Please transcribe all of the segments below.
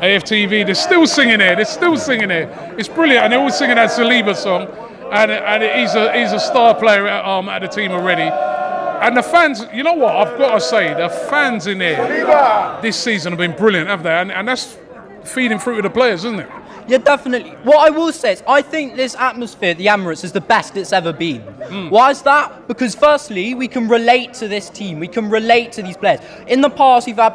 AFTV, they're still singing it. It's brilliant, and they're all singing that Saliba song, and he's a star player at the team already. And the fans, you know what, I've got to say, the fans in there this season have been brilliant, haven't they? And that's feeding through to the players, isn't it? Yeah, definitely. What I will say is, I think this atmosphere at the Emirates is the best it's ever been. Why is that? Because firstly, we can relate to this team. We can relate to these players. In the past, we've had,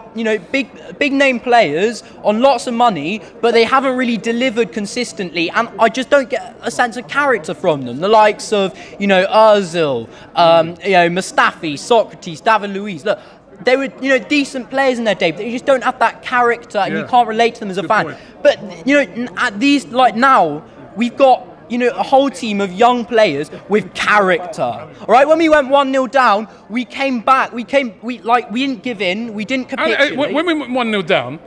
big name players on lots of money, but they haven't really delivered consistently. And I just don't get a sense of character from them. The likes of, Ozil, Mustafi, Socrates, David Luiz. Look, they were, decent players in their day, but they just don't have that character, and you can't relate to them as a fan. Point. But, at these, now, we've got, a whole team of young players with character. All right, when we went 1-0 down, we came back. We didn't give in. We didn't capitulate. When we went 1-0 down,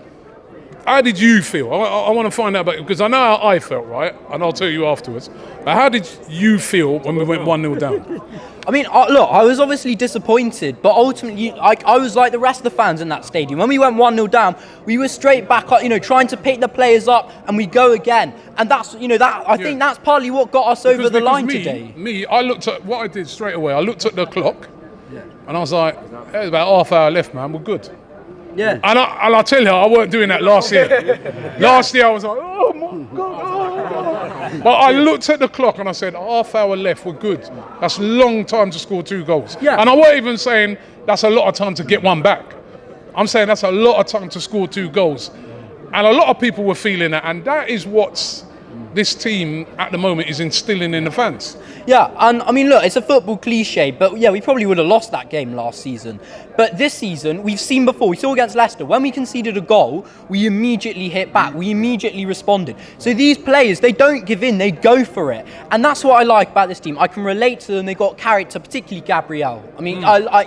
how did you feel? I want to find out about it, because I know how I felt, right? And I'll tell you afterwards. But how did you feel when we went 1-0 down? I mean, look, I was obviously disappointed, but ultimately, I was like the rest of the fans in that stadium. When we went 1-0 down, we were straight back up, trying to pick the players up, and we go again. And that's, I think that's partly what got us over the line today. I looked at what I did straight away. I looked at the clock, and I was like, there's about half hour left, man. We're good. Yeah. And I tell you, I weren't doing that last year. Last year, I was like, oh my God. But I looked at the clock and I said, half hour left, we're good. That's a long time to score 2 goals. Yeah. And I wasn't even saying that's a lot of time to get one back. I'm saying that's a lot of time to score 2 goals. And a lot of people were feeling that. And that is what's this team at the moment is instilling in the fans. Yeah, and I mean, look, it's a football cliche, but yeah, we probably would have lost that game last season. But this season, we've seen before, we saw against Leicester, when we conceded a goal, we immediately hit back, we immediately responded. So these players, they don't give in, they go for it. And that's what I like about this team. I can relate to them, they got character, particularly Gabriel. I mean,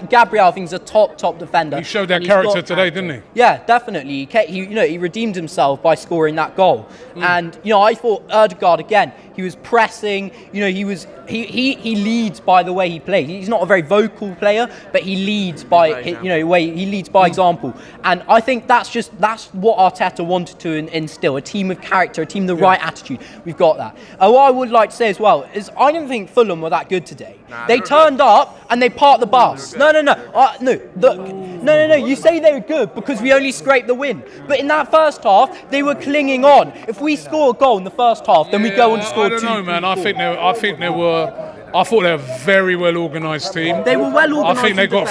Gabriel, I think, is a top defender. He showed that character today, didn't he? Yeah, definitely. He redeemed himself by scoring that goal. And, I thought Ødegaard, again, he was pressing, he leads by the way he plays. He's not a very vocal player, but he leads by he leads by example. And I think that's what Arteta wanted to instill, a team of character, a team with the right attitude. We've got that. What I would like to say as well is I don't think Fulham were that good today. They turned up and they parked the bus. No. You say they were good because we only scraped the win. But in that first half, they were clinging on. If we score a goal in the first half, then we go on to score 2. I don't know, man. I thought they were a very well organised team. They were well organised. I think they got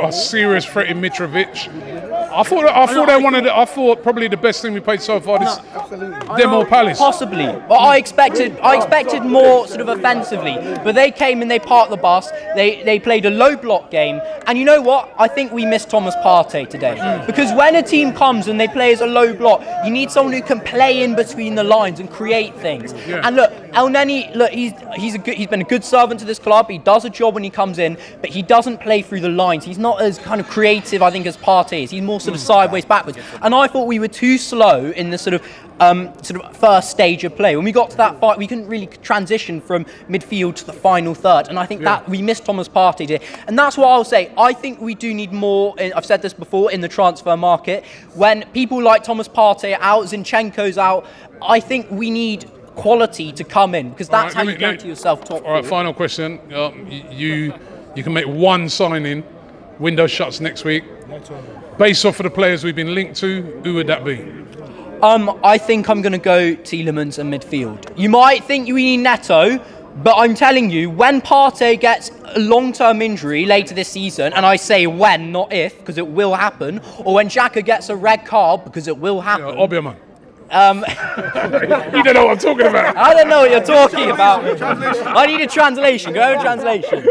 a serious threat in Mitrovic. I thought probably the best thing we played so far this them or Palace. Possibly. But I expected more sort of offensively. But they came and they parked the bus. They played a low block game. And you know what? I think we missed Thomas Partey today. Because when a team comes and they play as a low block, you need someone who can play in between the lines and create things. Yeah. And look, El Neni, he's been a good servant to this club. He does a job when he comes in, but he doesn't play through the lines. He's not as kind of creative, I think, as Partey is. He's more sort of sideways, backwards. And I thought we were too slow in the sort of first stage of play. When we got to that fight, we couldn't really transition from midfield to the final third. And I think that we missed Thomas Partey today. And that's what I'll say. I think we do need more, I've said this before, in the transfer market. When people like Thomas Partey are out, Zinchenko's out, I think we need quality to come in, because that's how you guarantee yourself top. All right, final question. You can make one signing. Window shuts next week. Based off of the players we've been linked to, who would that be? I think I'm going to go Tielemans and midfield. You might think we need Neto, but I'm telling you, when Partey gets a long-term injury later this season, and I say when, not if, because it will happen, or when Xhaka gets a red card, because it will happen. Obiaman. You don't know what I'm talking about. I don't know what you're talking about. I need a translation. Go to translation.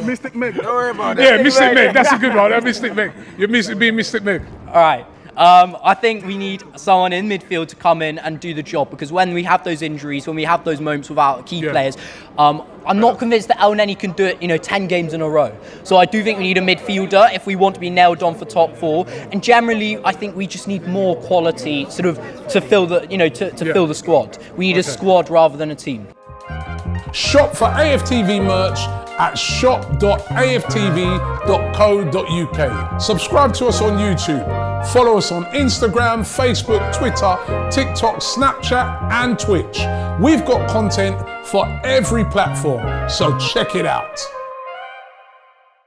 Mystic Meg. Don't worry about it. Yeah, Mystic Meg. That's a good one. Mystic Meg. You're being Mystic Meg. All right. I think we need someone in midfield to come in and do the job, because when we have those injuries, when we have those moments without key players, I'm not convinced that El Neni can do it, 10 games in a row. So I do think we need a midfielder if we want to be nailed on for top 4. And generally, I think we just need more quality, sort of, to fill the, fill the squad. We need a squad rather than a team. Shop for AFTV merch at shop.aftv.co.uk. Subscribe to us on YouTube. Follow us on Instagram, Facebook, Twitter, TikTok, Snapchat, and Twitch. We've got content for every platform, so check it out.